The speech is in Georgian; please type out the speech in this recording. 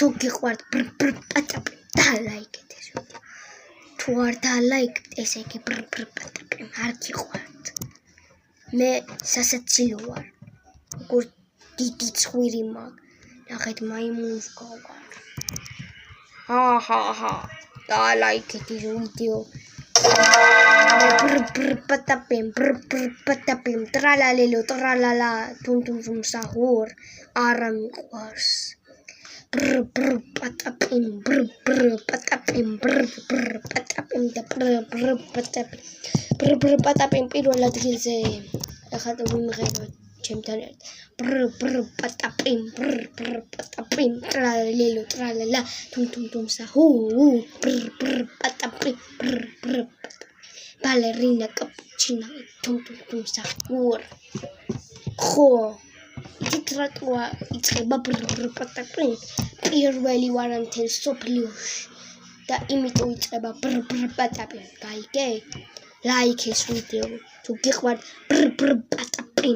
თუ გიყვართ ბრ პატაპი დალაიქეთ ეს ვიდეო თუ არ დალაიქეთ ესე იგი ბრ პატაპი არ გიყვართ მე სასაცილო ვარ როგორ დიდი ცხვირი მაქვს ნახეთ მაიმუნს გავარ ჰა დალაიქეთ ეს ვიდეო ბრ პატაპი ტრალალელო ტრალალა თუმ საჰურ არ მიყვარს ბრ პატაპი პირველ ადგილზე ახლა ვიმღერო ჩემთან ერთად ბრ პატაპი ტრალალელო ტრალალა თუმ საჰუ ბრ პატაპი ბალერინა კაპუჩინო თუმ საჰურ ხო ითრატყვა იწყება ბრ პატაპი პირველი ვარ მთელ სოფლიოში და იმიტომ იწყება ბრ პატაპი გაიგე ლაიქ ეს ვიდეო თუ გიყვართ ბრ პატაპი